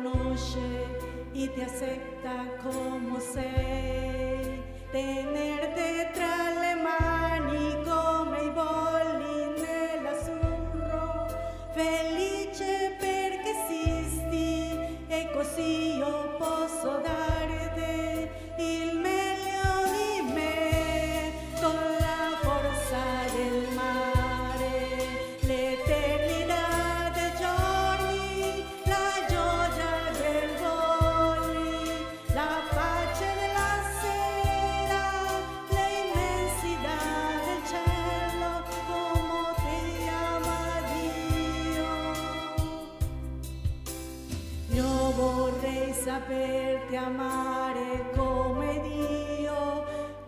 conoce y te acepta como sei. Tenerte tra le mani come i bolli nell'azzurro, felice perché esisti e così io posso darti il meglio di me, con la forza del mare, l'eternità dei giorni, la gioia del voli, la pace della sera, l'immensità del cielo, come ti ama Dio. Io vorrei saperti amare come Dio,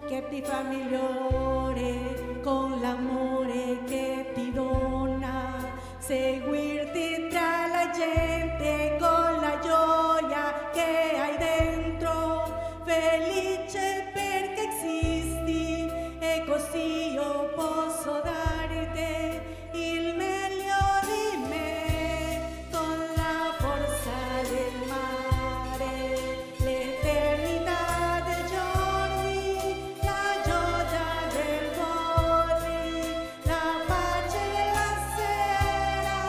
che ti fa migliore con l'amore che ti dona, seguirti tra la gente con la gioia che hai dentro, felice perché esisti e così io posso darti il meglio di me, con la forza del mare, l'eternità dei giorni, la gioia del voli, la pace della sera,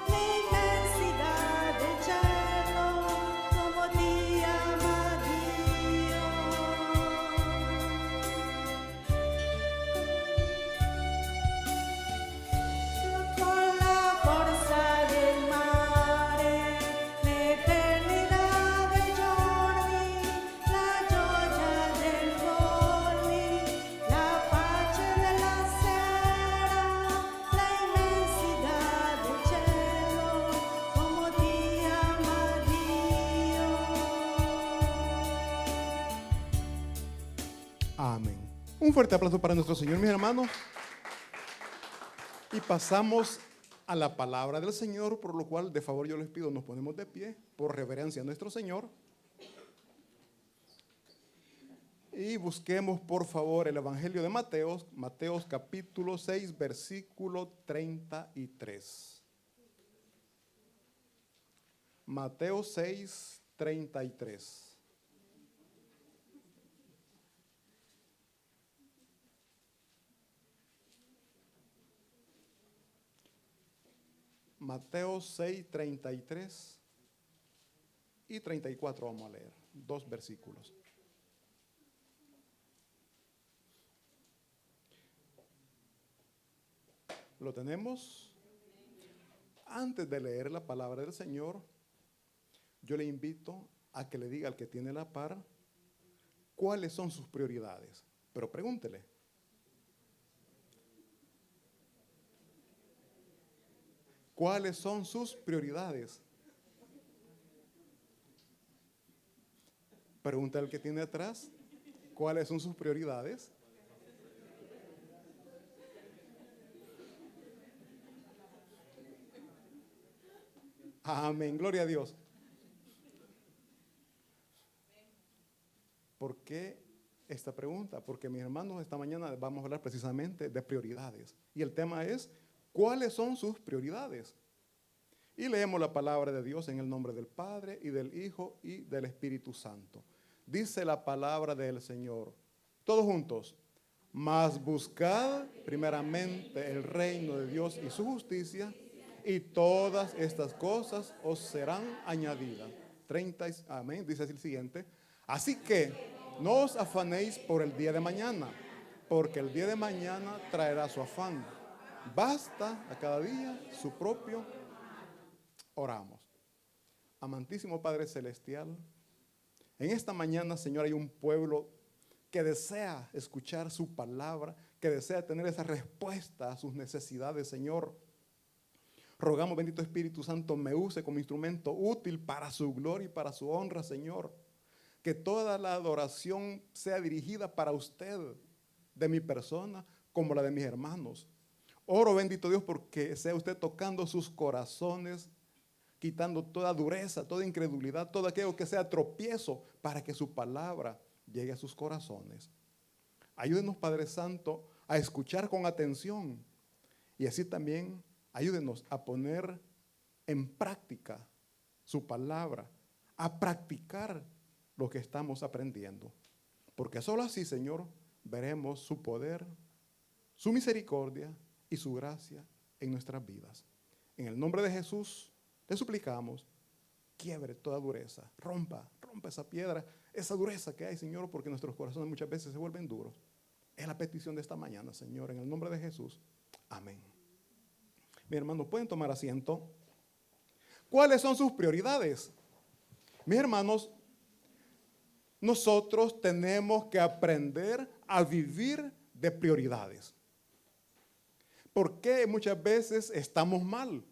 l'immensità del cielo, come ti ama Dio. Con la forza del mare, l'eternità dei giorni, la gioia del voli, la pace della sera, l'immensità del cielo, come ti ama Dio. Amén. Un fuerte aplauso para nuestro Señor, mis hermanos. Y pasamos a la palabra del Señor, por lo cual, de favor, yo les pido, nos ponemos de pie, por reverencia a nuestro Señor. Y busquemos, por favor, el Evangelio de Mateo, Mateo capítulo 6, versículo 33. Mateo 6, 33. Mateo 6, 33 y 34 vamos a leer, 2 versículos. ¿Lo tenemos? Antes de leer la palabra del Señor, yo le invito a que le diga al que tiene la par cuáles son sus prioridades. Pero pregúntele. ¿Cuáles son sus prioridades? Pregunta al que tiene atrás, ¿cuáles son sus prioridades? Amén, gloria a Dios. ¿Por qué esta pregunta? Porque mis hermanos, esta mañana vamos a hablar precisamente de prioridades. Y el tema es, ¿cuáles son sus prioridades? Y leemos la palabra de Dios en el nombre del Padre y del Hijo y del Espíritu Santo. Dice la palabra del Señor, todos juntos, mas buscad primeramente el reino de Dios y su justicia, y todas estas cosas os serán añadidas. 30, amén, dice así el siguiente. Así que no os afanéis por el día de mañana, porque el día de mañana traerá su afán. Basta a cada día su propio. Oramos. Amantísimo Padre Celestial, en esta mañana, Señor, hay un pueblo que desea escuchar su palabra, que desea tener esa respuesta a sus necesidades, Señor. Rogamos, bendito Espíritu Santo, me use como instrumento útil para su gloria y para su honra, Señor. Que toda la adoración sea dirigida para usted, de mi persona como la de mis hermanos. Oro, bendito Dios, porque sea usted tocando sus corazones, quitando toda dureza, toda incredulidad, todo aquello que sea tropiezo, para que su palabra llegue a sus corazones. Ayúdenos, Padre Santo, a escuchar con atención y así también ayúdenos a poner en práctica su palabra a practicar lo que estamos aprendiendo. Porque solo así, Señor, veremos su poder, su misericordia y su gracia en nuestras vidas. En el nombre de Jesús, te suplicamos, quiebre toda dureza, rompa esa piedra, esa dureza que hay, Señor, porque nuestros corazones muchas veces se vuelven duros. Es la petición de esta mañana, Señor, en el nombre de Jesús. Amén. Mis hermanos, ¿pueden tomar asiento? ¿Cuáles son sus prioridades? Mis hermanos, nosotros tenemos que aprender a vivir de prioridades. ¿Por qué muchas veces estamos mal?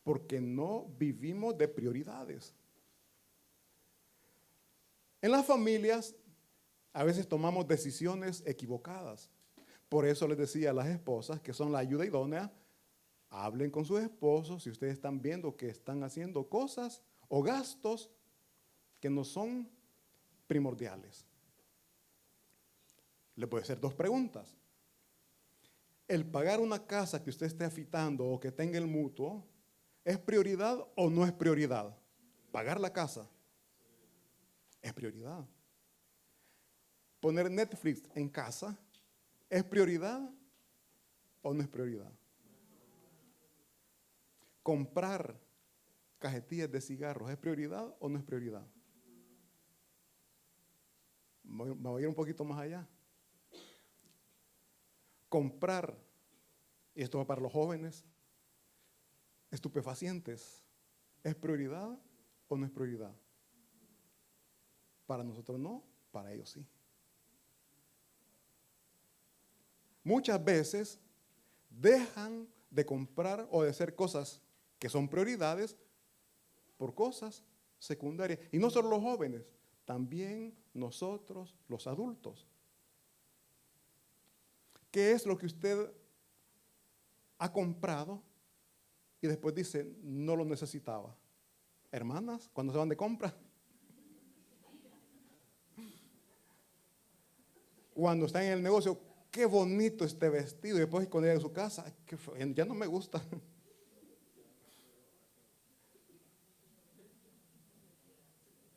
Porque no vivimos de prioridades. En las familias a veces tomamos decisiones equivocadas. Por eso les decía a las esposas, que son la ayuda idónea, hablen con sus esposos si ustedes están viendo que están haciendo cosas o gastos que no son primordiales. Le puede hacer dos preguntas. ¿El pagar una casa que usted esté afitando o que tenga el mutuo es prioridad o no es prioridad? Pagar la casa es prioridad. Poner Netflix en casa es prioridad o no es prioridad. Comprar cajetillas de cigarros es prioridad o no es prioridad. Me voy a ir un poquito más allá. Comprar, y esto va para los jóvenes, estupefacientes, ¿es prioridad o no es prioridad? Para nosotros no, para ellos sí. Muchas veces dejan de comprar o de hacer cosas que son prioridades por cosas secundarias. Y no solo los jóvenes, también nosotros, los adultos. ¿Qué es lo que usted ha comprado y después dice, no lo necesitaba? Hermanas, cuando se van de compra. Cuando están en el negocio, qué bonito este vestido. Y después cuando llega a su casa, ya no me gusta.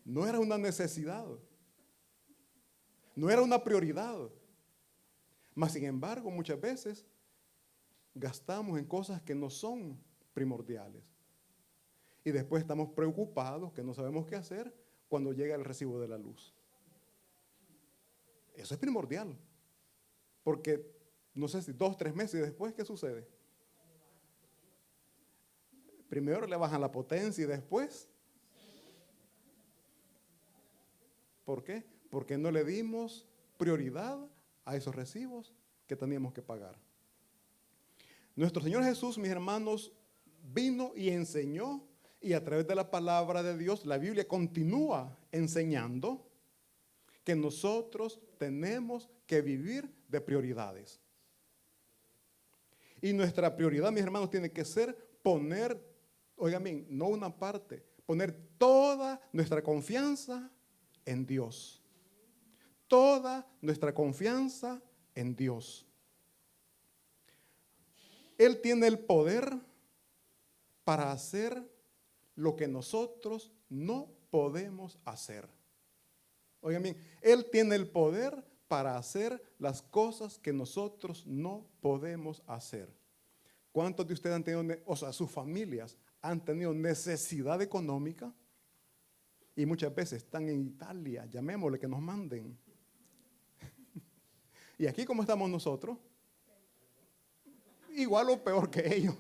No era una necesidad. No era una prioridad. Mas, sin embargo, muchas veces gastamos en cosas que no son primordiales. Y después estamos preocupados, que no sabemos qué hacer cuando llega el recibo de la luz. Eso es primordial. Porque, no sé si 2 o 3 meses después, ¿qué sucede? Primero le bajan la potencia y después. ¿Por qué? Porque no le dimos prioridad a esos recibos que teníamos que pagar. Nuestro Señor Jesús, mis hermanos, vino y enseñó, y a través de la palabra de Dios, la Biblia continúa enseñando que nosotros tenemos que vivir de prioridades. Y nuestra prioridad, mis hermanos, tiene que ser poner, oigan bien, no una parte, poner toda nuestra confianza en Dios. Toda nuestra confianza en Dios. Él tiene el poder para hacer lo que nosotros no podemos hacer. Oigan bien, Él tiene el poder para hacer las cosas que nosotros no podemos hacer. ¿Cuántos de ustedes han tenido, o sea, sus familias han tenido necesidad económica? Y muchas veces están en Italia, llamémosle que nos manden. Y aquí, ¿cómo estamos nosotros? Igual o peor que ellos.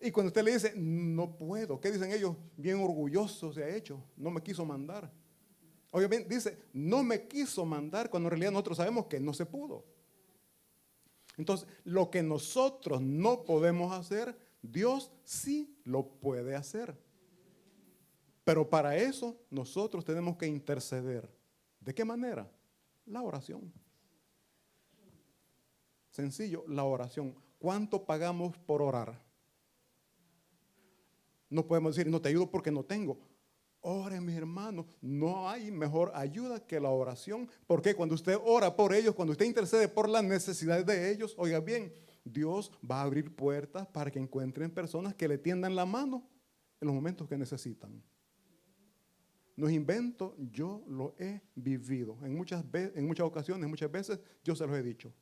Y cuando usted le dice, no puedo, ¿qué dicen ellos? Bien orgulloso se ha hecho, no me quiso mandar. Obviamente dice, no me quiso mandar, cuando en realidad nosotros sabemos que no se pudo. Entonces, lo que nosotros no podemos hacer, Dios sí lo puede hacer. Pero para eso nosotros tenemos que interceder. ¿De qué manera? La oración. Sencillo, la oración. ¿Cuánto pagamos por orar? No podemos decir, no te ayudo porque no tengo. Oren, mis hermanos. No hay mejor ayuda que la oración. Porque cuando usted ora por ellos, cuando usted intercede por las necesidades de ellos, oiga bien, Dios va a abrir puertas para que encuentren personas que le tiendan la mano en los momentos que necesitan. No es invento, yo lo he vivido. En muchas ocasiones, muchas veces, yo se los he dicho.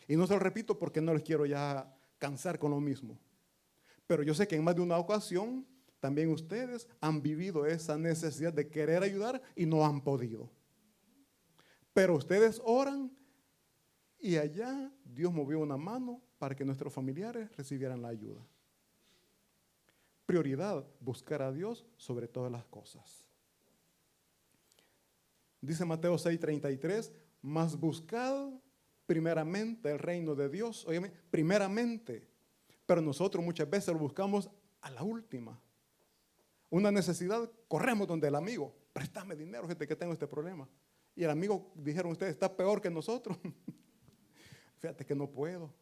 Y no se lo repito porque no les quiero ya cansar con lo mismo. Pero yo sé que en más de una ocasión, también ustedes han vivido esa necesidad de querer ayudar y no han podido. Pero ustedes oran y allá Dios movió una mano para que nuestros familiares recibieran la ayuda. Prioridad, buscar a Dios sobre todas las cosas. Dice Mateo 6:33, mas buscad primeramente el reino de Dios. Óyeme, primeramente. Pero nosotros muchas veces lo buscamos a la última. Una necesidad, corremos donde el amigo, préstame dinero, gente, que tengo este problema. Y el amigo, dijeron ustedes, está peor que nosotros. Fíjate que no puedo.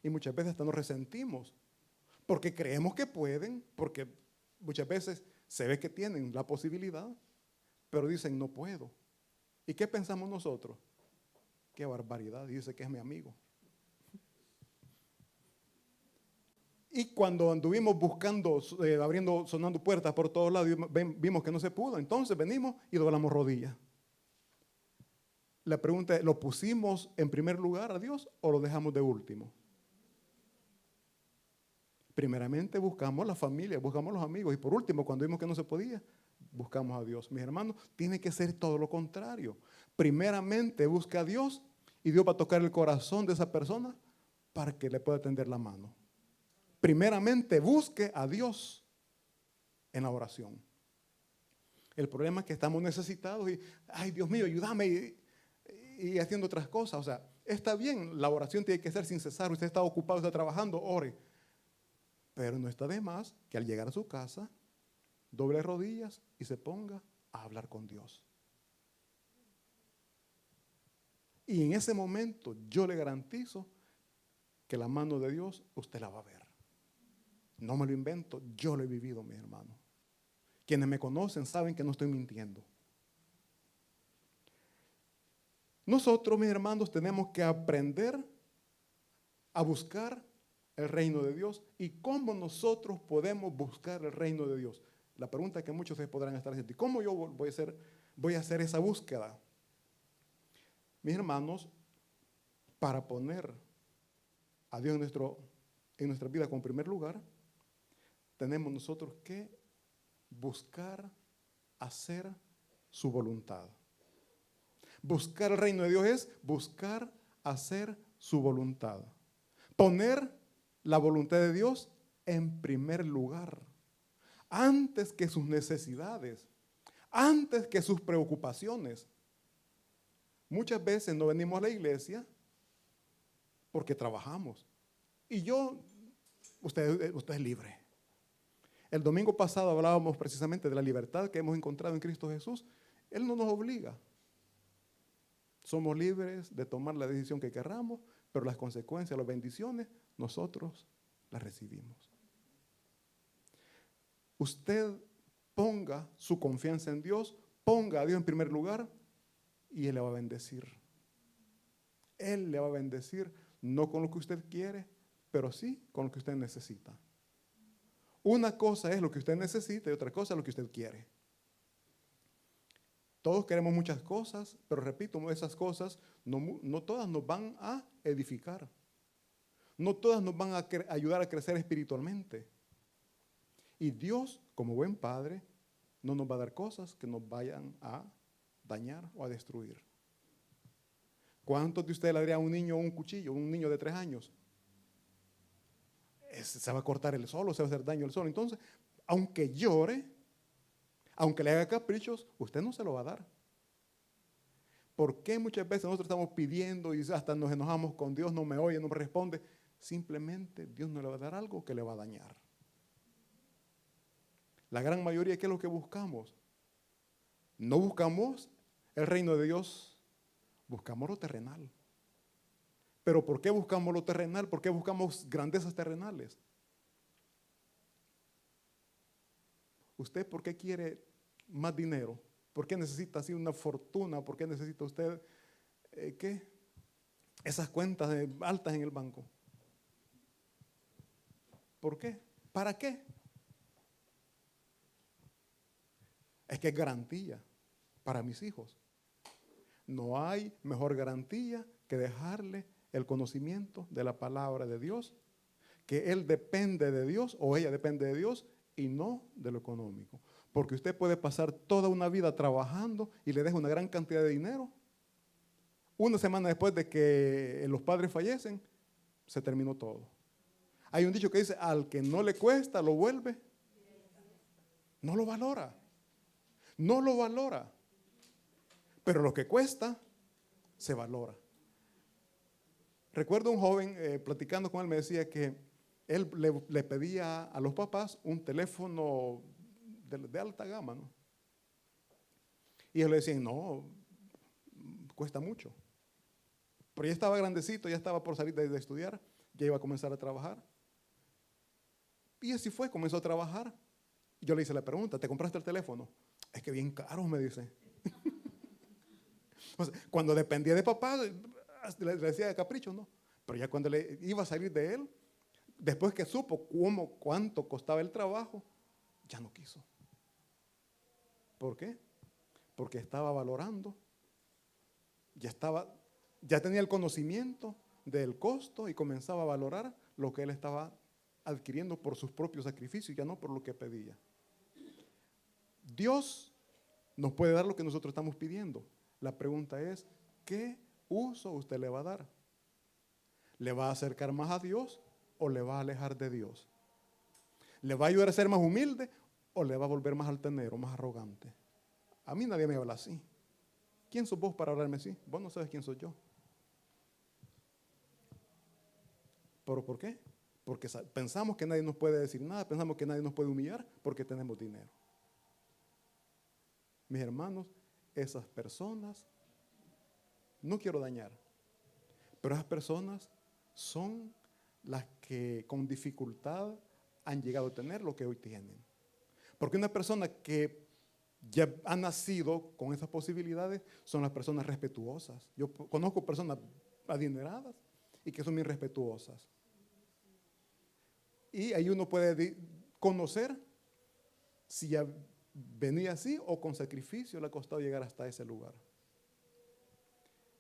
Y muchas veces hasta nos resentimos, porque creemos que pueden, porque muchas veces se ve que tienen la posibilidad, pero dicen no puedo. ¿Y qué pensamos nosotros? Qué barbaridad, dice que es mi amigo. Y cuando anduvimos buscando, sonando puertas por todos lados, vimos que no se pudo. Entonces venimos y doblamos rodillas. La pregunta es, ¿lo pusimos en primer lugar a Dios o lo dejamos de último? Primeramente buscamos la familia, buscamos los amigos. Y por último, cuando vimos que no se podía, buscamos a Dios. Mis hermanos, tiene que ser todo lo contrario. Primeramente busca a Dios y Dios va a tocar el corazón de esa persona para que le pueda tender la mano. Primeramente busque a Dios en la oración. El problema es que estamos necesitados y, ay Dios mío, ayúdame y haciendo otras cosas. O sea, está bien, la oración tiene que ser sin cesar. Usted está ocupado, está trabajando, ore. Pero no está de más que al llegar a su casa, doble rodillas y se ponga a hablar con Dios. Y en ese momento yo le garantizo que la mano de Dios usted la va a ver. No me lo invento, yo lo he vivido, mis hermanos. Quienes me conocen saben que no estoy mintiendo. Nosotros, mis hermanos, tenemos que aprender a buscar el reino de Dios. ¿Y cómo nosotros podemos buscar el reino de Dios? La pregunta que muchos de ustedes podrán estar haciendo, ¿y cómo yo voy a hacer esa búsqueda? Mis hermanos, para poner a Dios en nuestra vida como primer lugar, tenemos nosotros que buscar hacer su voluntad. Buscar el reino de Dios es buscar hacer su voluntad. Poner la voluntad de Dios en primer lugar, antes que sus necesidades, antes que sus preocupaciones. Muchas veces no venimos a la iglesia porque trabajamos. Y usted es libre. El domingo pasado hablábamos precisamente de la libertad que hemos encontrado en Cristo Jesús. Él no nos obliga. Somos libres de tomar la decisión que querramos, pero las consecuencias, las bendiciones, nosotros las recibimos. Usted ponga su confianza en Dios, ponga a Dios en primer lugar y Él le va a bendecir. Él le va a bendecir no con lo que usted quiere, pero sí con lo que usted necesita. Una cosa es lo que usted necesita y otra cosa es lo que usted quiere. Todos queremos muchas cosas, pero repito, esas cosas no todas nos van a edificar. No todas nos van a ayudar a crecer espiritualmente. Y Dios, como buen Padre, no nos va a dar cosas que nos vayan a dañar o a destruir. ¿Cuántos de ustedes le darían a un niño un cuchillo, un niño de 3 años? Se va a cortar el solo, se va a hacer daño el solo. Entonces, aunque llore, aunque le haga caprichos, usted no se lo va a dar. ¿Por qué muchas veces nosotros estamos pidiendo y hasta nos enojamos con Dios, no me oye, no me responde? Simplemente Dios no le va a dar algo que le va a dañar. La gran mayoría, ¿qué es lo que buscamos? No buscamos el reino de Dios, buscamos lo terrenal. ¿Pero por qué buscamos lo terrenal? ¿Por qué buscamos grandezas terrenales? ¿Usted por qué quiere más dinero? ¿Por qué necesita así una fortuna? ¿Por qué necesita usted qué? Esas cuentas altas en el banco. ¿Por qué? ¿Para qué? Es que es garantía para mis hijos. No hay mejor garantía que dejarle el conocimiento de la palabra de Dios, que él depende de Dios o ella depende de Dios y no de lo económico. Porque usted puede pasar toda una vida trabajando y le deja una gran cantidad de dinero. Una semana después de que los padres fallecen, se terminó todo. Hay un dicho que dice, al que no le cuesta, lo vuelve. No lo valora. No lo valora. Pero lo que cuesta, se valora. Recuerdo un joven, platicando con él, me decía que él le pedía a los papás un teléfono de alta gama, ¿no? Y ellos le decían, no, cuesta mucho. Pero ya estaba grandecito, ya estaba por salir de estudiar, ya iba a comenzar a trabajar. Y así fue, comenzó a trabajar. Yo le hice la pregunta, ¿te compraste el teléfono? Es que bien caro, me dice. O sea, cuando dependía de papá, le decía de capricho, ¿no? Pero ya cuando le iba a salir de él, después que supo cuánto costaba el trabajo, ya no quiso. ¿Por qué? Porque estaba valorando, ya tenía el conocimiento del costo y comenzaba a valorar lo que él estaba adquiriendo por sus propios sacrificios, ya no por lo que pedía. Dios nos puede dar lo que nosotros estamos pidiendo. La pregunta es, ¿qué uso usted le va a dar? ¿Le va a acercar más a Dios o le va a alejar de Dios? ¿Le va a ayudar a ser más humilde o le va a volver más altanero, más arrogante? A mí nadie me habla así. ¿Quién sos vos para hablarme así? Vos no sabes quién soy yo. ¿Pero por qué? Porque pensamos que nadie nos puede decir nada, pensamos que nadie nos puede humillar porque tenemos dinero. Mis hermanos, esas personas, no quiero dañar, pero esas personas son las que con dificultad han llegado a tener lo que hoy tienen. Porque una persona que ya ha nacido con esas posibilidades son las personas respetuosas. Yo conozco personas adineradas y que son bien respetuosas. Y ahí uno puede conocer si ya venía así o con sacrificio le ha costado llegar hasta ese lugar.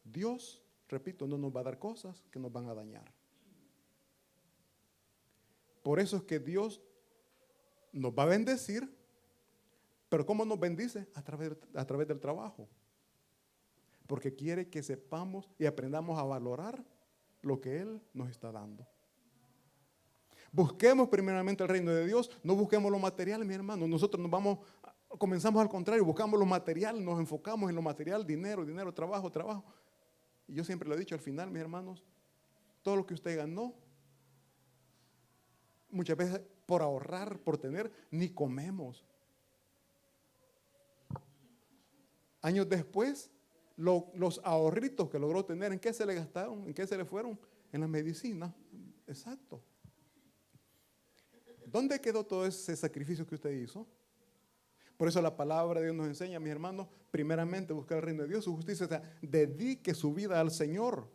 Dios, repito, no nos va a dar cosas que nos van a dañar. Por eso es que Dios nos va a bendecir, pero ¿cómo nos bendice? A través del trabajo. Porque quiere que sepamos y aprendamos a valorar lo que Él nos está dando. Busquemos primeramente el reino de Dios, no busquemos lo material, mi hermano. Nosotros comenzamos al contrario, buscamos lo material, nos enfocamos en lo material, dinero, trabajo. Y yo siempre lo he dicho, al final, mis hermanos, todo lo que usted ganó, muchas veces por ahorrar, por tener, ni comemos. Años después, los ahorritos que logró tener, ¿en qué se le gastaron? ¿En qué se le fueron? En la medicina. Exacto. ¿Dónde quedó todo ese sacrificio que usted hizo? Por eso la palabra de Dios nos enseña, mis hermanos, primeramente buscar el reino de Dios, su justicia. O sea, dedique su vida al Señor.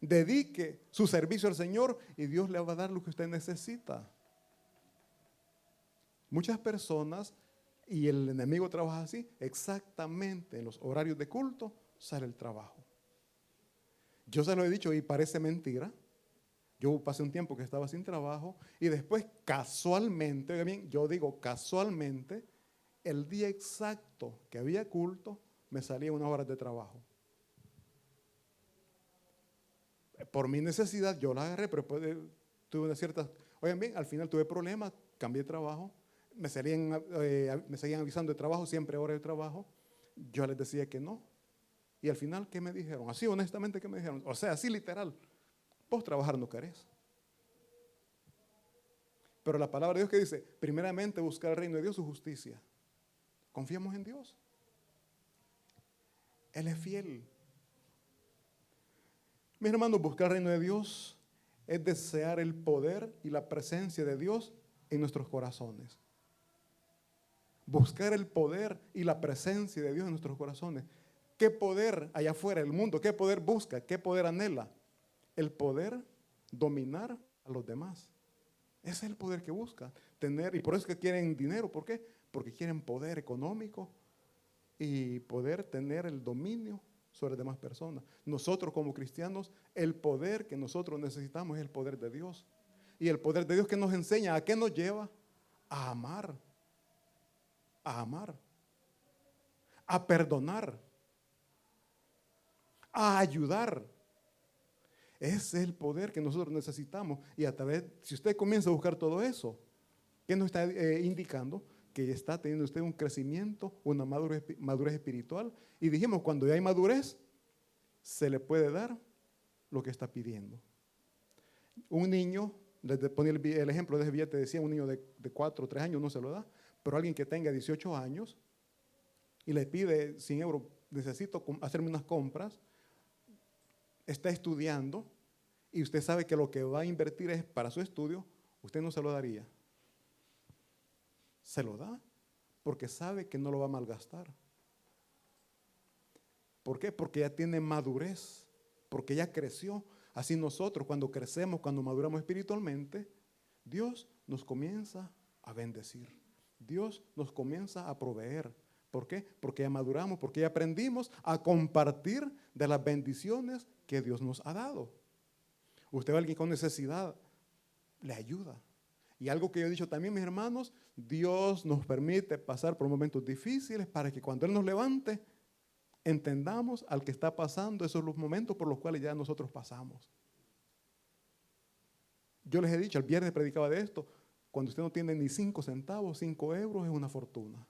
Dedique su servicio al Señor y Dios le va a dar lo que usted necesita. Muchas personas, y el enemigo trabaja así, exactamente en los horarios de culto sale el trabajo. Yo se lo he dicho y parece mentira. Yo pasé un tiempo que estaba sin trabajo y después casualmente, oiga bien, yo digo casualmente, el día exacto que había culto, me salía unas horas de trabajo. Por mi necesidad yo la agarré, pero después tuve una cierta, oigan bien, al final tuve problemas, cambié de trabajo, me seguían avisando de trabajo, siempre horas de trabajo, yo les decía que no. Y al final, ¿qué me dijeron? Así honestamente, ¿qué me dijeron? O sea, así literal. Vos trabajar no querés. Pero la palabra de Dios que dice, primeramente buscar el reino de Dios, su justicia. Confiamos en Dios. Él es fiel. Mis hermanos, buscar el reino de Dios es desear el poder y la presencia de Dios en nuestros corazones. Buscar el poder y la presencia de Dios en nuestros corazones. ¿Qué poder allá afuera, el mundo, qué poder busca, qué poder anhela? El poder dominar a los demás. Ese es el poder que busca tener, y por eso es que quieren dinero. ¿Por qué? Porque quieren poder económico, y poder tener el dominio sobre las demás personas. Nosotros como cristianos, el poder que nosotros necesitamos es el poder de Dios. Y el poder de Dios que nos enseña, ¿a qué nos lleva? A amar, a amar, a perdonar, a ayudar. Ese es el poder que nosotros necesitamos. Y a través, si usted comienza a buscar todo eso, ¿qué nos está indicando? Que está teniendo usted un crecimiento, una madurez espiritual. Y dijimos, cuando ya hay madurez, se le puede dar lo que está pidiendo. Un niño, les ponía el ejemplo de ese billete, decía un niño de 4 o 3 años no se lo da, pero alguien que tenga 18 años y le pide 100 euros, necesito hacerme unas compras, está estudiando y usted sabe que lo que va a invertir es para su estudio, usted no se lo daría. Se lo da porque sabe que no lo va a malgastar. ¿Por qué? Porque ya tiene madurez, porque ya creció. Así nosotros cuando crecemos, cuando maduramos espiritualmente, Dios nos comienza a bendecir. Dios nos comienza a proveer. ¿Por qué? Porque ya maduramos, porque ya aprendimos a compartir de las bendiciones que Dios nos ha dado. Usted ve a alguien con necesidad, le ayuda. Y algo que yo he dicho también, mis hermanos, Dios nos permite pasar por momentos difíciles para que cuando Él nos levante, entendamos al que está pasando esos los momentos por los cuales ya nosotros pasamos. Yo les he dicho, el viernes predicaba de esto, cuando usted no tiene ni 5 centavos, 5 euros es una fortuna.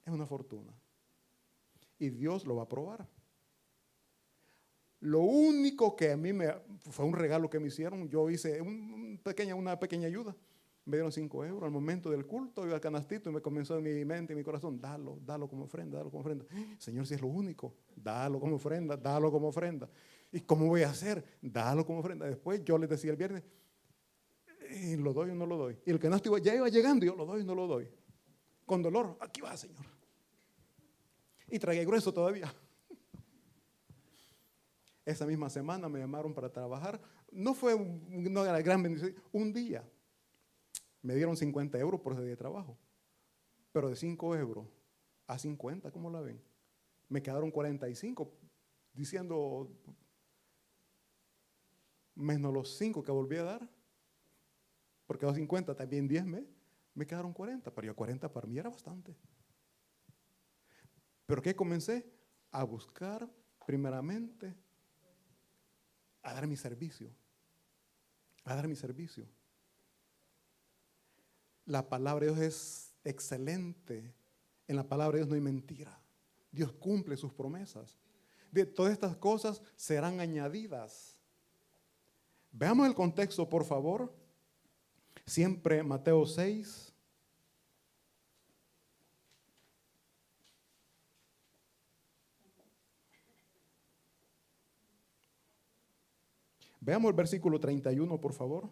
Es una fortuna. Y Dios lo va a probar. Lo único que a mí fue un regalo que me hicieron, yo hice una pequeña ayuda. Me dieron 5 euros al momento del culto, iba al canastito y me comenzó en mi mente y mi corazón, dalo como ofrenda, dalo como ofrenda. Señor, si es lo único, dalo como ofrenda, dalo como ofrenda. ¿Y cómo voy a hacer? Dalo como ofrenda. Después yo les decía el viernes, ¿lo doy o no lo doy? Y el canasto ya iba llegando y yo lo doy o no lo doy. Con dolor, aquí va, Señor. Y tragué grueso todavía. Esa misma semana me llamaron para trabajar. No fue una gran bendición. Un día me dieron 50 euros por ese día de trabajo. Pero de 5 euros a 50, ¿cómo la ven? Me quedaron 45, diciendo, menos los 5 que volví a dar, porque los 50 también 10 me quedaron 40, pero yo 40 para mí era bastante. ¿Pero qué comencé? A buscar primeramente a dar mi servicio. A dar mi servicio. La palabra de Dios es excelente. En la palabra de Dios no hay mentira. Dios cumple sus promesas. De todas estas cosas serán añadidas. Veamos el contexto, por favor. Siempre Mateo 6. Veamos el versículo 31, por favor.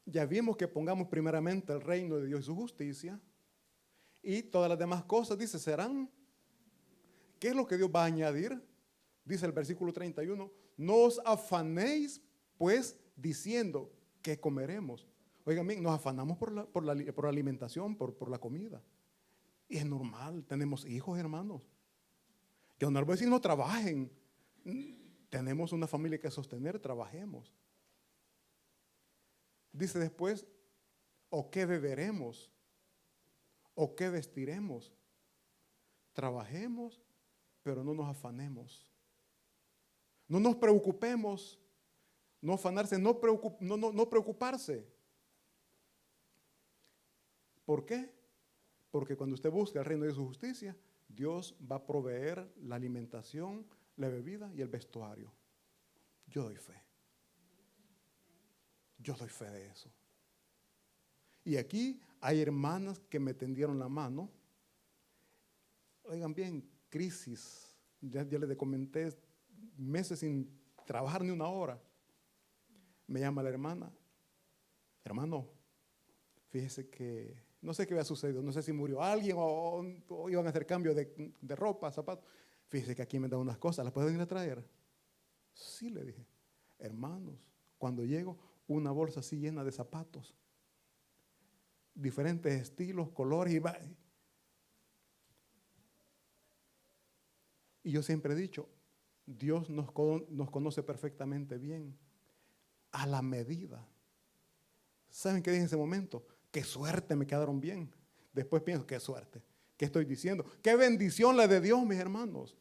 Ya vimos que pongamos primeramente el reino de Dios y su justicia. Y todas las demás cosas, dice, serán. ¿Qué es lo que Dios va a añadir? Dice el versículo 31. No os afanéis, pues, diciendo que comeremos. Oigan bien, nos afanamos por la alimentación, por la comida. Y es normal, tenemos hijos, hermanos. Yo no les voy a decir no trabajen. Tenemos una familia que sostener, trabajemos. Dice después, o qué beberemos, o qué vestiremos. Trabajemos, pero no nos afanemos. No nos preocupemos. No afanarse, no preocuparse. ¿Por qué? Porque cuando usted busca el reino de su justicia, Dios va a proveer la alimentación, la bebida y el vestuario. Yo doy fe. Yo doy fe de eso. Y aquí hay hermanas que me tendieron la mano. Oigan bien, crisis. Ya les comenté, meses sin trabajar ni una hora. Me llama la hermana. Hermano, fíjese que no sé qué había sucedido. No sé si murió alguien o iban a hacer cambio de ropa, zapatos. Fíjese que aquí me dan unas cosas. ¿Las puedo venir a traer? Sí, le dije. Hermanos, cuando llego, una bolsa así llena de zapatos. diferentes estilos, colores. Y yo siempre he dicho, Dios nos conoce perfectamente bien, a la medida. ¿Saben qué dije en ese momento? Qué suerte, me quedaron bien. Después pienso, qué suerte. ¿Qué estoy diciendo? Qué bendición la de Dios, mis hermanos.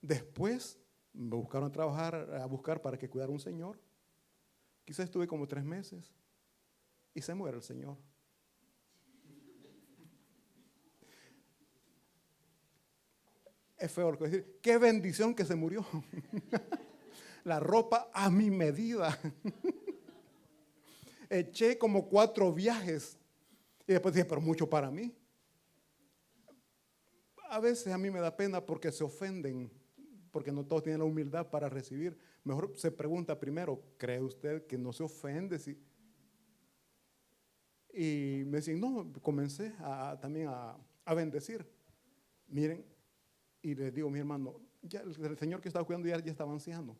Después me buscaron a buscar para que cuidara un señor. Quizás estuve como 3 meses y se muere el señor. Es feo lo que decir. Qué bendición que se murió. La ropa a mi medida. Eché como 4 viajes. Y después dije, pero mucho para mí. A veces a mí me da pena porque se ofenden, porque no todos tienen la humildad para recibir. Mejor se pregunta primero, ¿cree usted que no se ofende? Y me decían, no, comencé también a bendecir. Miren, y les digo, mi hermano, ya el señor que estaba cuidando ya estaba anciano.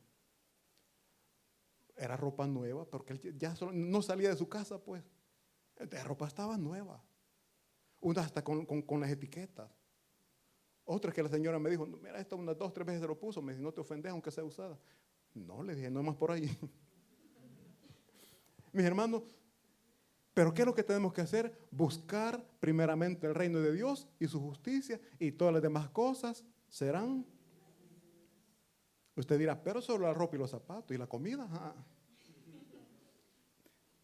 Era ropa nueva, porque él ya no salía de su casa, pues. La ropa estaba nueva. Una hasta con las etiquetas. Otra que la señora me dijo, mira, esto unas 2, 3 veces se lo puso. Me dice, no te ofendes aunque sea usada. No, le dije, no más por ahí. Mis hermanos, pero ¿qué es lo que tenemos que hacer? Buscar primeramente el reino de Dios y su justicia, y todas las demás cosas serán. Usted dirá, pero solo la ropa y los zapatos y la comida.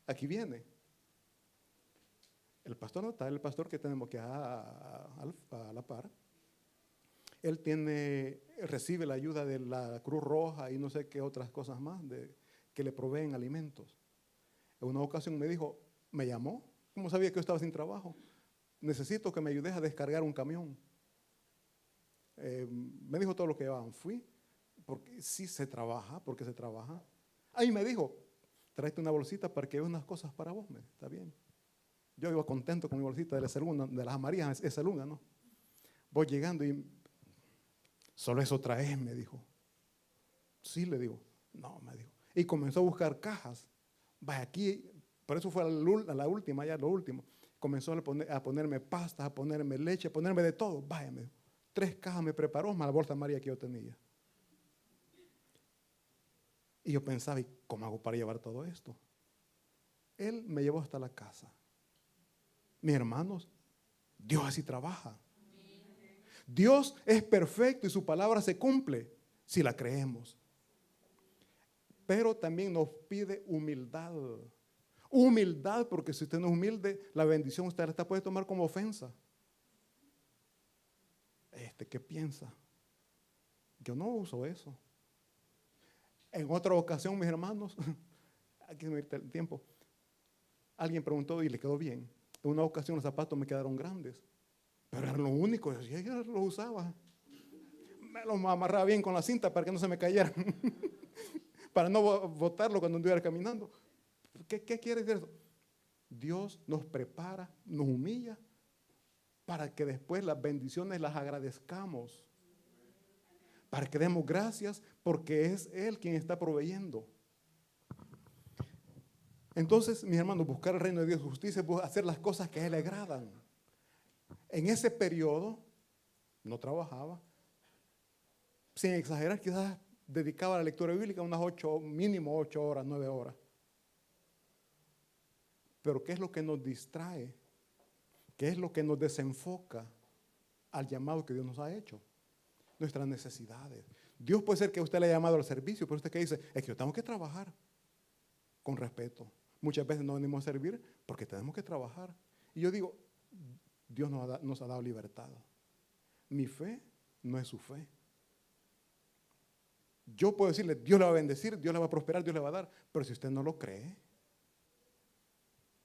Aquí viene. El pastor no está, el pastor que tenemos que a la par. Él recibe la ayuda de la Cruz Roja y no sé qué otras cosas más que le proveen alimentos. En una ocasión me llamó, como sabía que yo estaba sin trabajo, necesito que me ayudes a descargar un camión. Me dijo todo lo que llevaban. Fui, porque sí se trabaja, porque se trabaja. Ahí me dijo, tráete una bolsita para que veas unas cosas para vos. Está bien. Yo iba contento con mi bolsita de las amarillas, esa luna, ¿no? Voy llegando y solo eso traes, me dijo. Sí, le digo. No, me dijo. Y comenzó a buscar cajas. Vaya, aquí, por eso fue la última, ya lo último. Comenzó a ponerme pastas, a ponerme leche, a ponerme de todo. Vaya, me dijo. 3 cajas me preparó, más la bolsa amarilla que yo tenía. Y yo pensaba, ¿y cómo hago para llevar todo esto? Él me llevó hasta la casa. Mis hermanos, Dios así trabaja. Dios es perfecto y su palabra se cumple si la creemos. Pero también nos pide humildad. Humildad, porque si usted no es humilde, la bendición usted la puede tomar como ofensa. ¿Qué piensa? Yo no uso eso. En otra ocasión, mis hermanos, aquí se me irá el tiempo, alguien preguntó y le quedó bien. En una ocasión los zapatos me quedaron grandes, pero eran lo único, yo los usaba. Me los amarraba bien con la cinta para que no se me cayeran, para no botarlo cuando anduviera caminando. ¿Qué quiere decir eso? Dios nos prepara, nos humilla, para que después las bendiciones las agradezcamos. Para que demos gracias porque es Él quien está proveyendo. Entonces, mis hermanos, buscar el reino de Dios, justicia, hacer las cosas que a Él le agradan. En ese periodo, no trabajaba. Sin exagerar, quizás dedicaba a la lectura bíblica unas mínimo 8 horas, 9 horas. Pero ¿qué es lo que nos distrae? ¿Qué es lo que nos desenfoca al llamado que Dios nos ha hecho? Nuestras necesidades. Dios puede ser que usted le haya llamado al servicio, pero usted que dice, es que yo tengo que trabajar con respeto. Muchas veces no venimos a servir porque tenemos que trabajar. Y yo digo, Dios nos ha dado libertad. Mi fe no es su fe. Yo puedo decirle, Dios le va a bendecir, Dios le va a prosperar, Dios le va a dar, pero si usted no lo cree,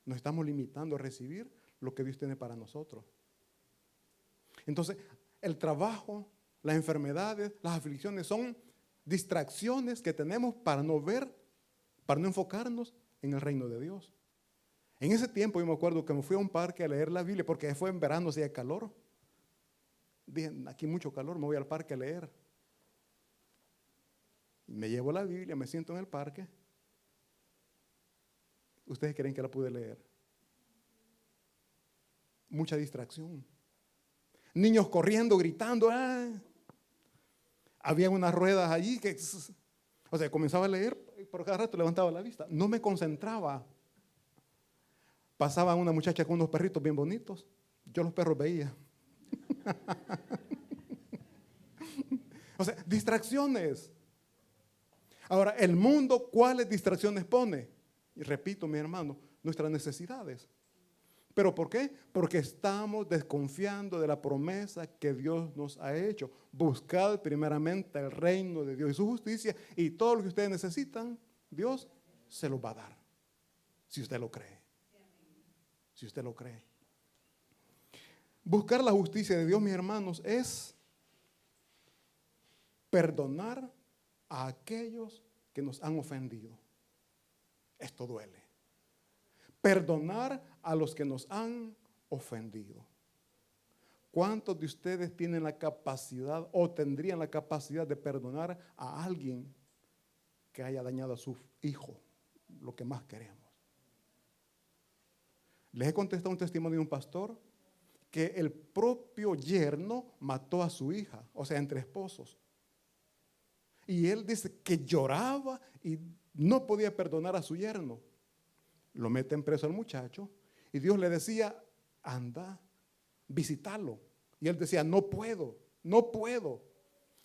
nos estamos limitando a recibir lo que Dios tiene para nosotros. Entonces, el trabajo, las enfermedades, las aflicciones son distracciones que tenemos para no ver, para no enfocarnos en el reino de Dios. En ese tiempo yo me acuerdo que me fui a un parque a leer la Biblia porque fue en verano, hacía calor. Dije, aquí mucho calor, me voy al parque a leer. Me llevo la Biblia, me siento en el parque. ¿Ustedes creen que la pude leer? mucha distracción. Niños corriendo, gritando. Había unas ruedas allí que, o sea, comenzaba a leer, por cada rato levantaba la vista. No me concentraba. Pasaba una muchacha con unos perritos bien bonitos. Yo los perros veía. O sea, distracciones. Ahora, el mundo, ¿cuáles distracciones pone? Y repito, mi hermano, nuestras necesidades. ¿Pero por qué? Porque estamos desconfiando de la promesa que Dios nos ha hecho. Buscad primeramente el reino de Dios y su justicia, y todo lo que ustedes necesitan, Dios se los va a dar. Si usted lo cree. Si usted lo cree. Buscar la justicia de Dios, mis hermanos, es perdonar a aquellos que nos han ofendido. Esto duele. Perdonar a los que nos han ofendido. ¿Cuántos de ustedes tienen la capacidad o tendrían la capacidad de perdonar a alguien que haya dañado a su hijo? Lo que más queremos. Les he contestado un testimonio de un pastor que el propio yerno mató a su hija, o sea, entre esposos. Y él dice que lloraba y no podía perdonar a su yerno. Lo meten preso al muchacho y Dios le decía, anda, visítalo. Y él decía, no puedo, no puedo.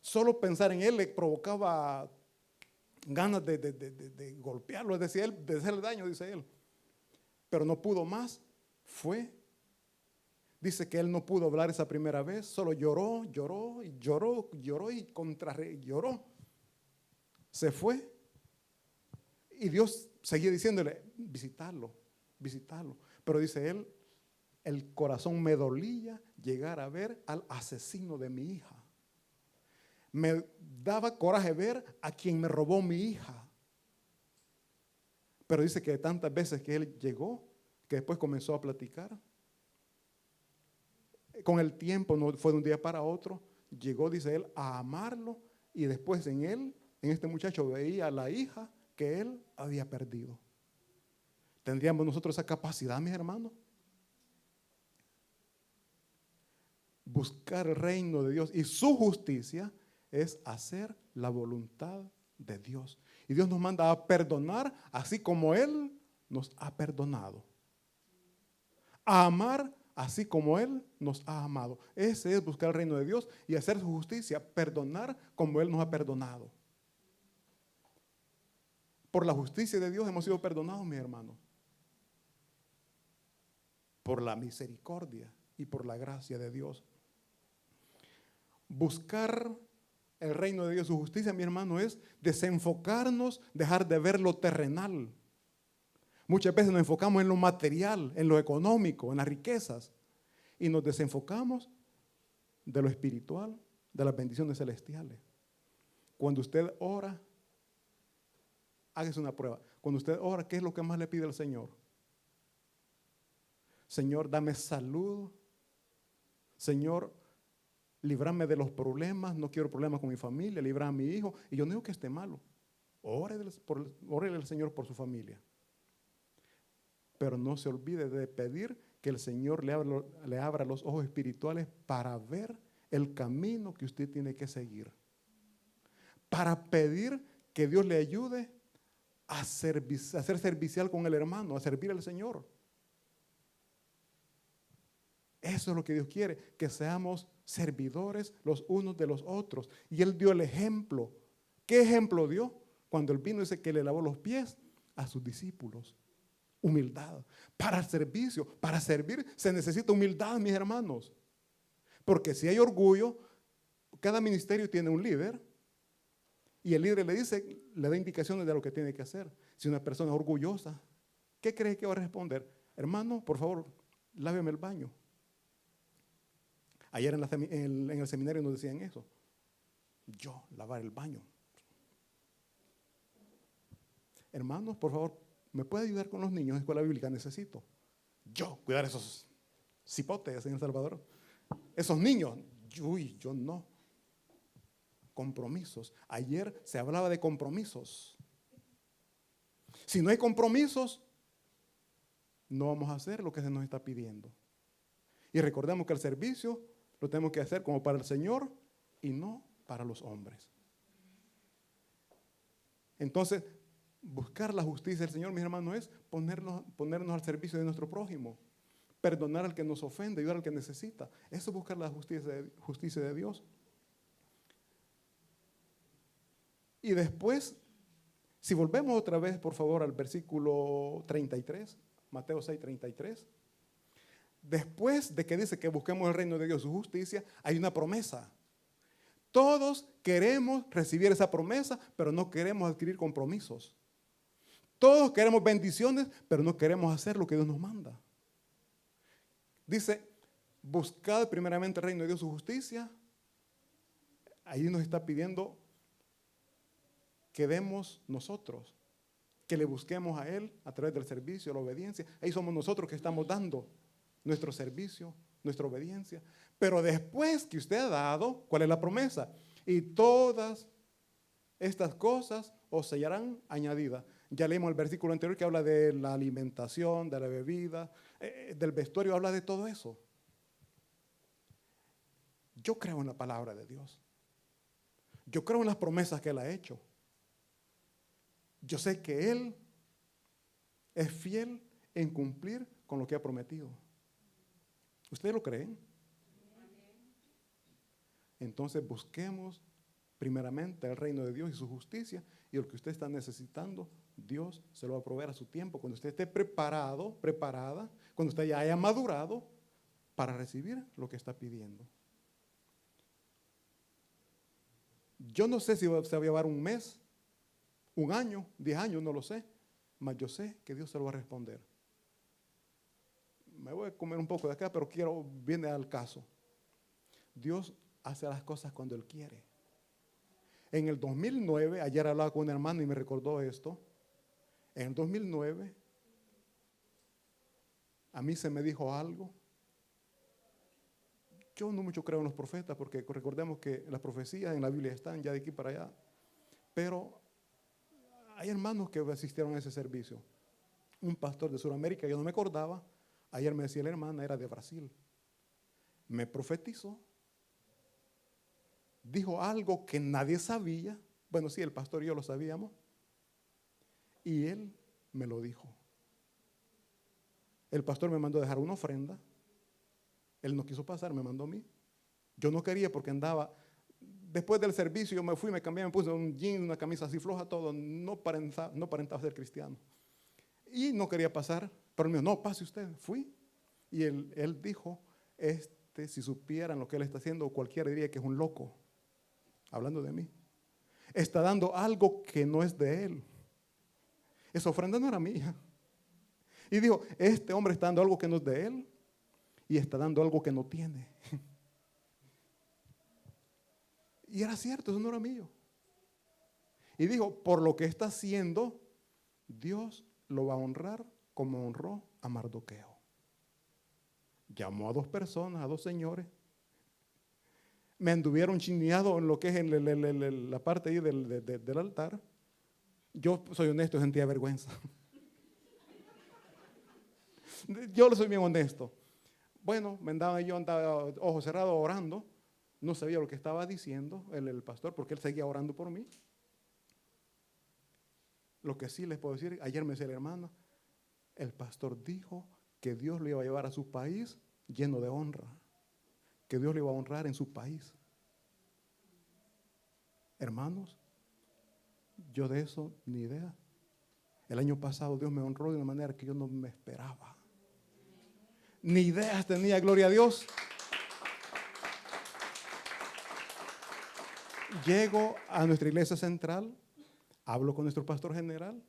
Solo pensar en él le provocaba ganas de golpearlo, decía él, de hacerle daño, dice él. Pero no pudo más, fue. Dice que él no pudo hablar esa primera vez, solo lloró, lloró y lloró, lloró y lloró. Se fue. Y Dios seguía diciéndole, visitarlo, visitarlo. Pero dice él, el corazón me dolía llegar a ver al asesino de mi hija. Me daba coraje ver a quien me robó mi hija. Pero dice que tantas veces que él llegó, que después comenzó a platicar. Con el tiempo, no fue de un día para otro, llegó, dice él, a amarlo. Y después en él, en este muchacho, veía a la hija que él había perdido. ¿Tendríamos nosotros esa capacidad, mis hermanos? Buscar el reino de Dios y su justicia es hacer la voluntad de Dios. Y Dios nos manda a perdonar así como Él nos ha perdonado. A amar así como Él nos ha amado. Ese es buscar el reino de Dios y hacer su justicia, perdonar como Él nos ha perdonado. Por la justicia de Dios hemos sido perdonados, mis hermanos. Por la misericordia y por la gracia de Dios. Buscar el reino de Dios, su justicia, mi hermano, es desenfocarnos, dejar de ver lo terrenal. Muchas veces nos enfocamos en lo material, en lo económico, en las riquezas, y nos desenfocamos de lo espiritual, de las bendiciones celestiales. Cuando usted ora, hágase una prueba. Cuando usted ora, ¿qué es lo que más le pide al Señor? Señor, dame salud. Señor, líbrame de los problemas. No quiero problemas con mi familia. Libra a mi hijo. Y yo no digo que esté malo. Órele al Señor por su familia. Pero no se olvide de pedir que el Señor le abra los ojos espirituales para ver el camino que usted tiene que seguir. Para pedir que Dios le ayude a ser servicial con el hermano, a servir al Señor. Eso es lo que Dios quiere, que seamos servidores los unos de los otros. Y Él dio el ejemplo. ¿Qué ejemplo dio? Cuando Él vino, dice que le lavó los pies a sus discípulos. Humildad. Para el servicio, para servir, se necesita humildad, mis hermanos. Porque si hay orgullo, cada ministerio tiene un líder. Y el líder le dice, le da indicaciones de lo que tiene que hacer. Si una persona es orgullosa, ¿qué cree que va a responder? Hermano, por favor, láveme el baño. Ayer en el seminario nos decían eso. Yo, lavar el baño. Hermanos, por favor, ¿me puede ayudar con los niños en escuela bíblica? Necesito. Yo, cuidar esos cipotes en El Salvador. Esos niños, yo no. Compromisos. Ayer se hablaba de compromisos. Si no hay compromisos, no vamos a hacer lo que se nos está pidiendo. Y recordemos que el servicio lo tenemos que hacer como para el Señor y no para los hombres. Entonces, buscar la justicia del Señor, mis hermanos, es ponernos al servicio de nuestro prójimo, perdonar al que nos ofende, ayudar al que necesita. Eso es buscar la justicia de Dios. Y después, si volvemos otra vez, por favor, al versículo 33, Mateo 6, 33. Después de que dice que busquemos el reino de Dios y su justicia, hay una promesa. Todos queremos recibir esa promesa, pero no queremos adquirir compromisos. Todos queremos bendiciones, pero no queremos hacer lo que Dios nos manda. Dice, buscad primeramente el reino de Dios y su justicia. Ahí nos está pidiendo que demos nosotros, que le busquemos a Él a través del servicio, la obediencia. Ahí somos nosotros que estamos dando nuestro servicio, nuestra obediencia. Pero después que usted ha dado, ¿cuál es la promesa? Y todas estas cosas os serán añadidas. Ya leímos el versículo anterior que habla de la alimentación, de la bebida, del vestuario, habla de todo eso. Yo creo en la palabra de Dios. Yo creo en las promesas que Él ha hecho. Yo sé que Él es fiel en cumplir con lo que ha prometido. ¿Ustedes lo creen? Entonces busquemos primeramente el reino de Dios y su justicia, y lo que usted está necesitando, Dios se lo va a proveer a su tiempo, cuando usted esté preparado, preparada, cuando usted ya haya madurado para recibir lo que está pidiendo. Yo no sé si se va a llevar un mes, un año, 10 años, no lo sé, mas yo sé que Dios se lo va a responder. Me voy a comer un poco de acá, pero viene al caso. Dios hace las cosas cuando Él quiere. En el 2009, ayer hablaba con un hermano y me recordó esto. En el 2009, a mí se me dijo algo. Yo no mucho creo en los profetas, porque recordemos que las profecías en la Biblia están ya de aquí para allá. Pero hay hermanos que asistieron a ese servicio. Un pastor de Sudamérica, yo no me acordaba. Ayer me decía la hermana, era de Brasil. Me profetizó. Dijo algo que nadie sabía. Bueno, sí, el pastor y yo lo sabíamos. Y él me lo dijo. El pastor me mandó a dejar una ofrenda. Él no quiso pasar, me mandó a mí. Yo no quería porque andaba. Después del servicio yo me fui, me cambié, me puse un jean, una camisa así floja, todo. No aparentaba ser cristiano. Y no quería pasar. Pero él me dijo, no, pase usted. Fui. Y él dijo, si supieran lo que él está haciendo, cualquiera diría que es un loco. Hablando de mí. Está dando algo que no es de él. Esa ofrenda no era mía. Y dijo, este hombre está dando algo que no es de él y está dando algo que no tiene. Y era cierto, eso no era mío. Y dijo, por lo que está haciendo, Dios lo va a honrar como honró a Mardoqueo. Llamó a 2 personas, a 2 señores. Me anduvieron chineado en lo que es la parte ahí del altar. Yo soy honesto, sentía vergüenza. Yo soy bien honesto. Bueno, yo andaba ojos cerrados orando. No sabía lo que estaba diciendo el pastor, porque él seguía orando por mí. Lo que sí les puedo decir, ayer me decía la hermana, el pastor dijo que Dios lo iba a llevar a su país lleno de honra. Que Dios le iba a honrar en su país. Hermanos, yo de eso ni idea. El año pasado Dios me honró de una manera que yo no me esperaba. Ni ideas tenía, gloria a Dios. Llego a nuestra iglesia central, hablo con nuestro pastor general,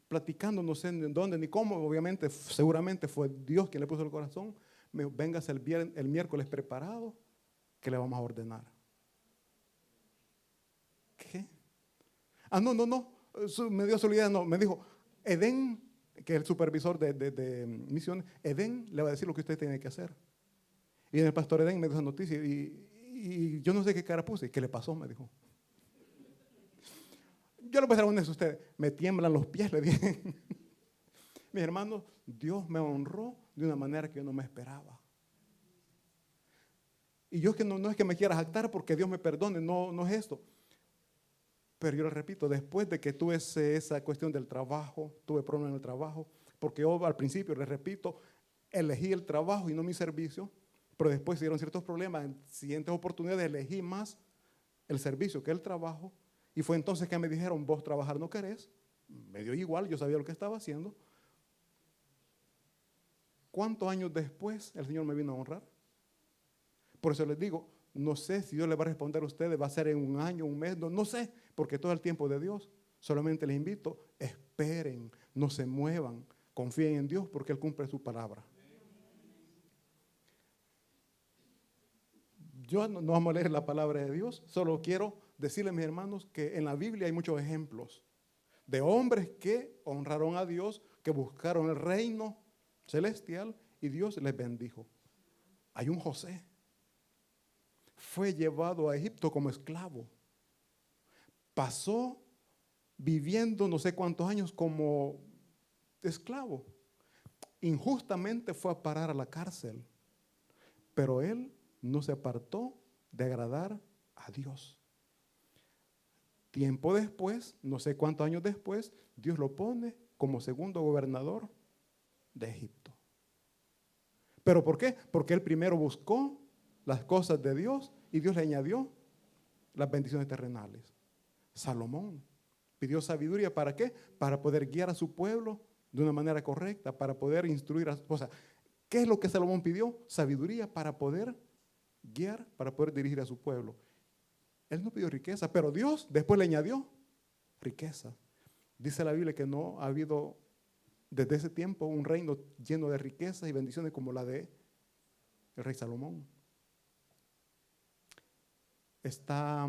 platicando, no sé en dónde ni cómo, obviamente, seguramente fue Dios quien le puso el corazón. Me dijo, véngase el miércoles preparado, que le vamos a ordenar. ¿Qué? No. Me dio solidaridad, no. Me dijo, Edén, que es el supervisor de misiones, Edén le va a decir lo que usted tiene que hacer. Y el pastor Edén me dio esa noticia y yo no sé qué cara puse. ¿Qué le pasó? Me dijo. Yo le voy a ser honesto a usted, me tiemblan los pies, le dije. Mis hermanos, Dios me honró de una manera que yo no me esperaba. Y yo es que no es que me quiera jactar porque Dios me perdone, no es esto. Pero yo le repito, después de que tuve esa cuestión del trabajo, tuve problemas en el trabajo, porque yo al principio, les repito, elegí el trabajo y no mi servicio, pero después se dieron ciertos problemas, en siguientes oportunidades elegí más el servicio que el trabajo, y fue entonces que me dijeron, vos trabajar no querés, me dio igual, yo sabía lo que estaba haciendo. ¿Cuántos años después el Señor me vino a honrar? Por eso les digo, no sé si Dios le va a responder a ustedes, va a ser en un año, un mes, no sé, porque todo el tiempo de Dios. Solamente les invito, esperen, no se muevan, confíen en Dios porque Él cumple su palabra. Yo no vamos a leer la palabra de Dios, solo quiero decirles, mis hermanos, que en la Biblia hay muchos ejemplos de hombres que honraron a Dios, que buscaron el reino celestial y Dios les bendijo. Hay un José, fue llevado a Egipto como esclavo, pasó viviendo no sé cuántos años como esclavo, injustamente fue a parar a la cárcel, pero él no se apartó de agradar a Dios. Tiempo después, no sé cuántos años después, Dios lo pone como segundo gobernador de Egipto. ¿Pero por qué? Porque él primero buscó las cosas de Dios y Dios le añadió las bendiciones terrenales. Salomón pidió sabiduría, ¿para qué? Para poder guiar a su pueblo de una manera correcta, para poder instruir a su esposa. ¿Qué es lo que Salomón pidió? Sabiduría para poder guiar, para poder dirigir a su pueblo. Él no pidió riqueza, pero Dios después le añadió riqueza. Dice la Biblia que no ha habido desde ese tiempo un reino lleno de riquezas y bendiciones como la de el rey Salomón. Está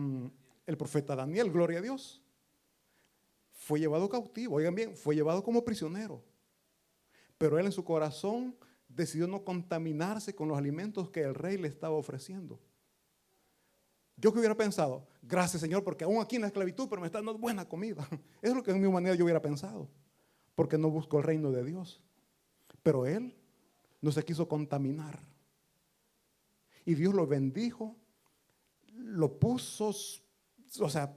el profeta Daniel, gloria a Dios. Fue llevado cautivo, oigan bien, fue llevado como prisionero. Pero él en su corazón decidió no contaminarse con los alimentos que el rey le estaba ofreciendo. Yo que hubiera pensado, gracias Señor, porque aún aquí en la esclavitud, pero me está dando buena comida. Es lo que en mi manera yo hubiera pensado, porque no busco el reino de Dios. Pero él no se quiso contaminar. Y Dios lo bendijo, lo puso, o sea,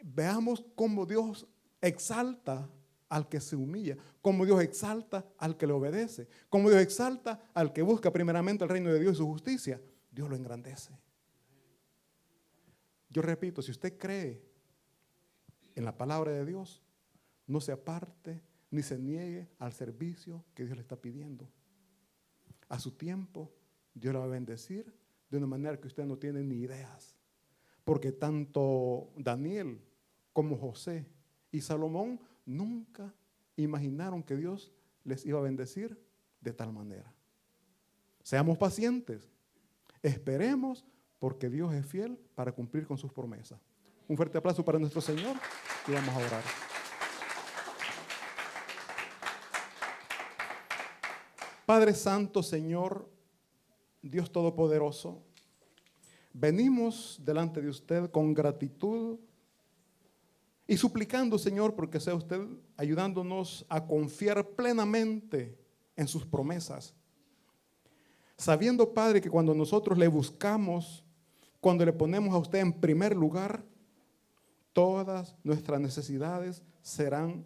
veamos cómo Dios exalta al que se humilla, cómo Dios exalta al que le obedece, cómo Dios exalta al que busca primeramente el reino de Dios y su justicia. Dios lo engrandece. Yo repito, si usted cree en la palabra de Dios, no se aparte ni se niegue al servicio que Dios le está pidiendo. A su tiempo, Dios le va a bendecir de una manera que usted no tiene ni ideas. Porque tanto Daniel como José y Salomón nunca imaginaron que Dios les iba a bendecir de tal manera. Seamos pacientes, esperemos, porque Dios es fiel para cumplir con sus promesas. Un fuerte aplauso para nuestro Señor y vamos a orar. Padre Santo, Señor, Dios Todopoderoso, venimos delante de usted con gratitud y suplicando, Señor, porque sea usted ayudándonos a confiar plenamente en sus promesas. Sabiendo, Padre, que cuando nosotros le buscamos, cuando le ponemos a usted en primer lugar, todas nuestras necesidades serán